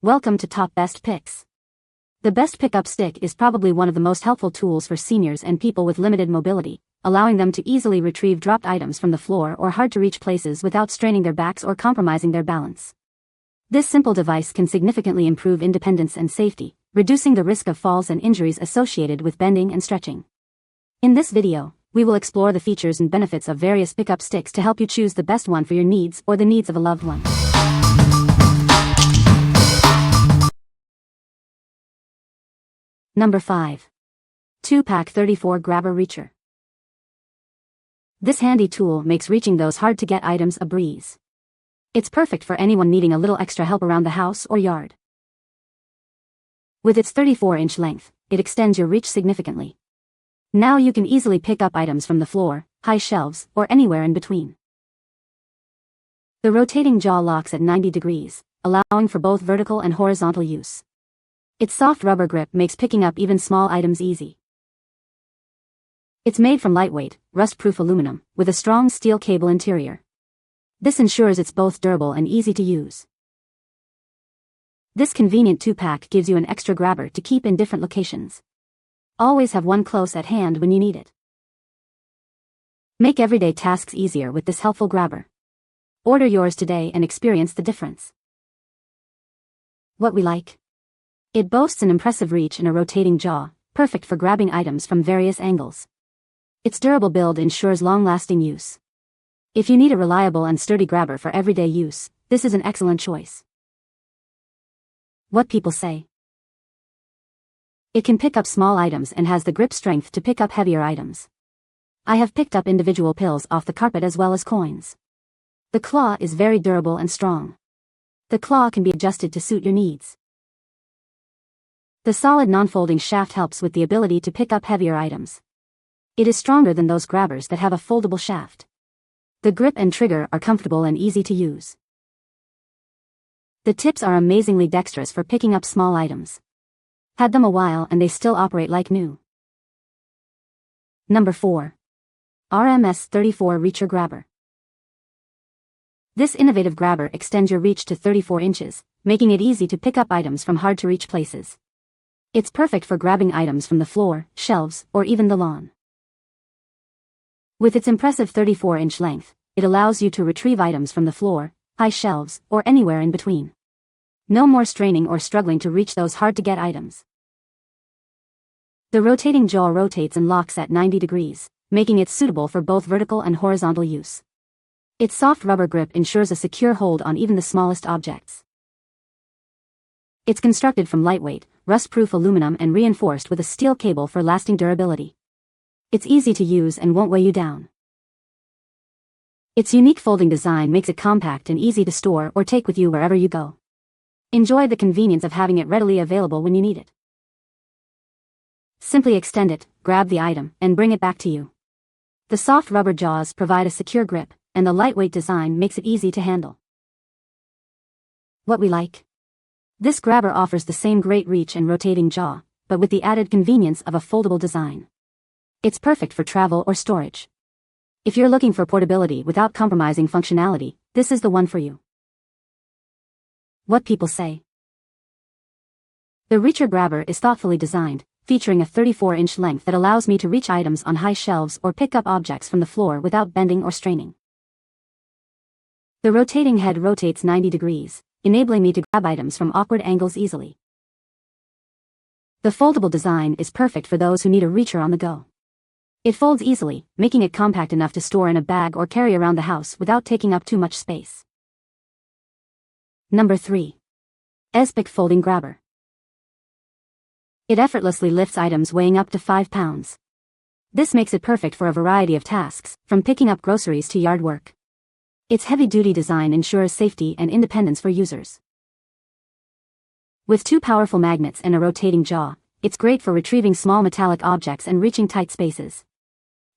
Welcome to Top Best Picks. The best pickup stick is probably one of the most helpful tools for seniors and people with limited mobility, allowing them to easily retrieve dropped items from the floor or hard-to-reach places without straining their backs or compromising their balance. This simple device can significantly improve independence and safety, reducing the risk of falls and injuries associated with bending and stretching. In this video, we will explore the features and benefits of various pickup sticks to help you choose the best one for your needs or the needs of a loved one. Number 5. 2-Pack 34 Grabber Reacher. This handy tool makes reaching those hard-to-get items a breeze. It's perfect for anyone needing a little extra help around the house or yard. With its 34-inch length, it extends your reach significantly. Now you can easily pick up items from the floor, high shelves, or anywhere in between. The rotating jaw locks at 90 degrees, allowing for both vertical and horizontal use. Its soft rubber grip makes picking up even small items easy. It's made from lightweight, rust-proof aluminum, with a strong steel cable interior. This ensures it's both durable and easy to use. This convenient 2-pack gives you an extra grabber to keep in different locations. Always have one close at hand when you need it. Make everyday tasks easier with this helpful grabber. Order yours today and experience the difference. What we like. It boasts an impressive reach and a rotating jaw, perfect for grabbing items from various angles. Its durable build ensures long-lasting use. If you need a reliable and sturdy grabber for everyday use, this is an excellent choice. What people say. It can pick up small items and has the grip strength to pick up heavier items. I have picked up individual pills off the carpet as well as coins. The claw is very durable and strong. The claw can be adjusted to suit your needs. The solid non-folding shaft helps with the ability to pick up heavier items. It is stronger than those grabbers that have a foldable shaft. The grip and trigger are comfortable and easy to use. The tips are amazingly dexterous for picking up small items. Had them a while and they still operate like new. Number 4. RMS 34 Reacher Grabber. This innovative grabber extends your reach to 34 inches, making it easy to pick up items from hard-to-reach places. It's perfect for grabbing items from the floor, shelves, or even the lawn. With its impressive 34-inch length, it allows you to retrieve items from the floor, high shelves, or anywhere in between. No more straining or struggling to reach those hard-to-get items. The rotating jaw rotates and locks at 90 degrees, making it suitable for both vertical and horizontal use. Its soft rubber grip ensures a secure hold on even the smallest objects. It's constructed from lightweight, rust-proof aluminum and reinforced with a steel cable for lasting durability. It's easy to use and won't weigh you down. Its unique folding design makes it compact and easy to store or take with you wherever you go. Enjoy the convenience of having it readily available when you need it. Simply extend it, grab the item, and bring it back to you. The soft rubber jaws provide a secure grip, and the lightweight design makes it easy to handle. What we like. This grabber offers the same great reach and rotating jaw, but with the added convenience of a foldable design. It's perfect for travel or storage. If you're looking for portability without compromising functionality, this is the one for you. What people say. The Reacher Grabber is thoughtfully designed, featuring a 34-inch length that allows me to reach items on high shelves or pick up objects from the floor without bending or straining. The rotating head rotates 90 degrees, enabling me to grab items from awkward angles easily. The foldable design is perfect for those who need a reacher on the go. It folds easily, making it compact enough to store in a bag or carry around the house without taking up too much space. Number 3. EZPIK Folding Grabber. It effortlessly lifts items weighing up to 5 pounds. This makes it perfect for a variety of tasks, from picking up groceries to yard work. Its heavy-duty design ensures safety and independence for users. With 2 powerful magnets and a rotating jaw, it's great for retrieving small metallic objects and reaching tight spaces.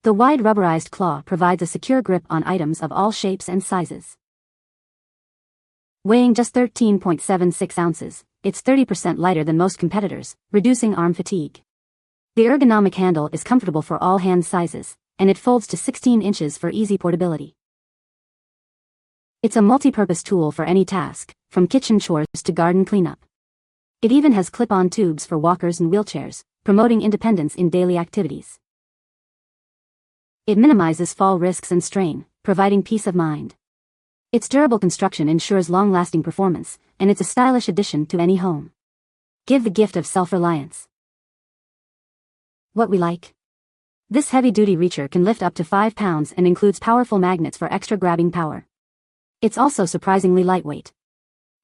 The wide rubberized claw provides a secure grip on items of all shapes and sizes. Weighing just 13.76 ounces, it's 30% lighter than most competitors, reducing arm fatigue. The ergonomic handle is comfortable for all hand sizes, and it folds to 16 inches for easy portability. It's a multi-purpose tool for any task, from kitchen chores to garden cleanup. It even has clip-on tubes for walkers and wheelchairs, promoting independence in daily activities. It minimizes fall risks and strain, providing peace of mind. Its durable construction ensures long-lasting performance, and it's a stylish addition to any home. Give the gift of self-reliance. What we like. This heavy-duty reacher can lift up to 5 pounds and includes powerful magnets for extra grabbing power. It's also surprisingly lightweight.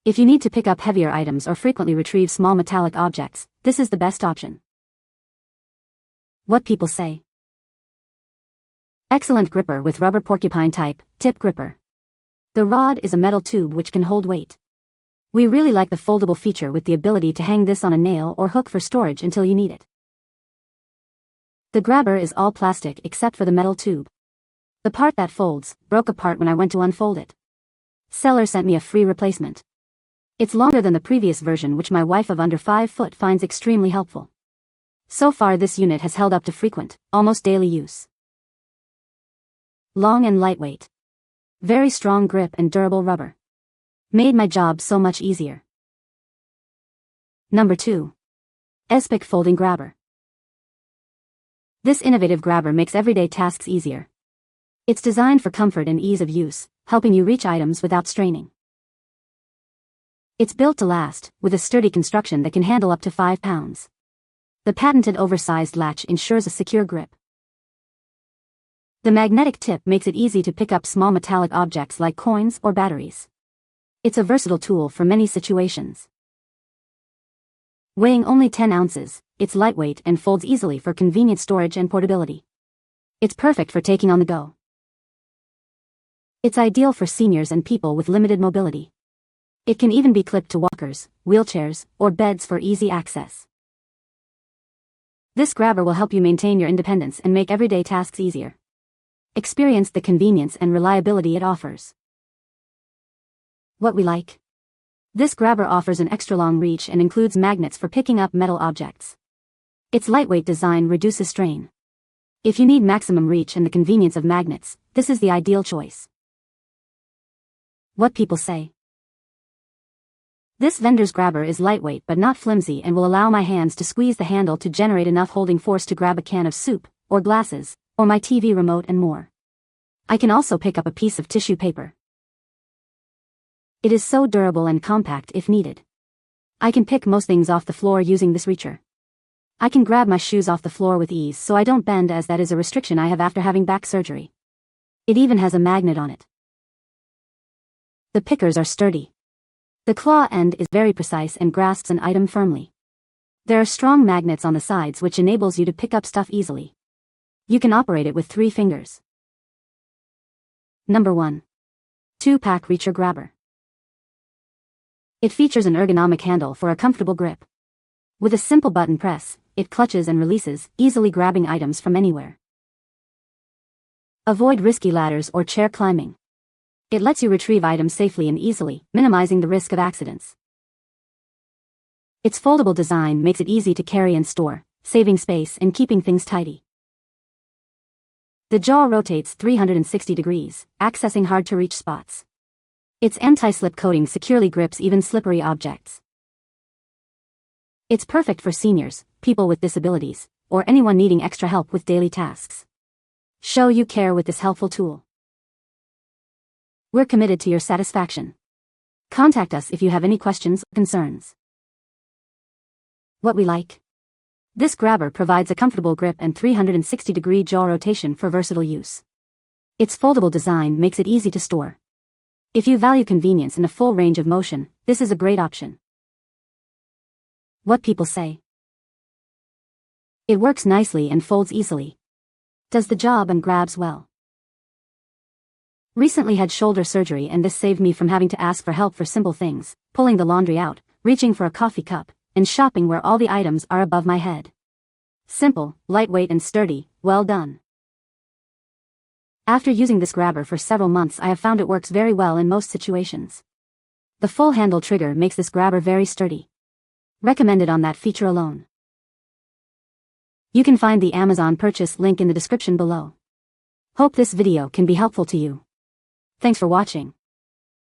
If you need to pick up heavier items or frequently retrieve small metallic objects, this is the best option. What people say. Excellent gripper with rubber porcupine type, tip gripper. The rod is a metal tube which can hold weight. We really like the foldable feature with the ability to hang this on a nail or hook for storage until you need it. The grabber is all plastic except for the metal tube. The part that folds broke apart when I went to unfold it. Seller sent me a free replacement. It's longer than the previous version, which my wife of under 5 foot finds extremely helpful. So far this unit has held up to frequent, almost daily use. Long and lightweight. Very strong grip and durable rubber. Made my job so much easier. Number 2. EZPIK Folding Grabber. This innovative grabber makes everyday tasks easier. It's designed for comfort and ease of use, helping you reach items without straining. It's built to last, with a sturdy construction that can handle up to 5 pounds. The patented oversized latch ensures a secure grip. The magnetic tip makes it easy to pick up small metallic objects like coins or batteries. It's a versatile tool for many situations. Weighing only 10 ounces, it's lightweight and folds easily for convenient storage and portability. It's perfect for taking on the go. It's ideal for seniors and people with limited mobility. It can even be clipped to walkers, wheelchairs, or beds for easy access. This grabber will help you maintain your independence and make everyday tasks easier. Experience the convenience and reliability it offers. What we like. This grabber offers an extra long reach and includes magnets for picking up metal objects. Its lightweight design reduces strain. If you need maximum reach and the convenience of magnets, this is the ideal choice. What people say. This vendor's grabber is lightweight but not flimsy and will allow my hands to squeeze the handle to generate enough holding force to grab a can of soup, or glasses, or my TV remote and more. I can also pick up a piece of tissue paper. It is so durable and compact if needed. I can pick most things off the floor using this reacher. I can grab my shoes off the floor with ease so I don't bend, as that is a restriction I have after having back surgery. It even has a magnet on it. The pickers are sturdy. The claw end is very precise and grasps an item firmly. There are strong magnets on the sides which enables you to pick up stuff easily. You can operate it with 3 fingers. Number 1. 2-pack reacher grabber. It features an ergonomic handle for a comfortable grip. With a simple button press, it clutches and releases, easily grabbing items from anywhere. Avoid risky ladders or chair climbing. It lets you retrieve items safely and easily, minimizing the risk of accidents. Its foldable design makes it easy to carry and store, saving space and keeping things tidy. The jaw rotates 360 degrees, accessing hard-to-reach spots. Its anti-slip coating securely grips even slippery objects. It's perfect for seniors, people with disabilities, or anyone needing extra help with daily tasks. Show you care with this helpful tool. We're committed to your satisfaction. Contact us if you have any questions or concerns. What we like. This grabber provides a comfortable grip and 360-degree jaw rotation for versatile use. Its foldable design makes it easy to store. If you value convenience and a full range of motion, this is a great option. What people say. It works nicely and folds easily. Does the job and grabs well. Recently had shoulder surgery, and this saved me from having to ask for help for simple things, pulling the laundry out, reaching for a coffee cup, and shopping where all the items are above my head. Simple, lightweight and sturdy, well done. After using this grabber for several months, I have found it works very well in most situations. The full handle trigger makes this grabber very sturdy. Recommended on that feature alone. You can find the Amazon purchase link in the description below. Hope this video can be helpful to you. Thanks for watching.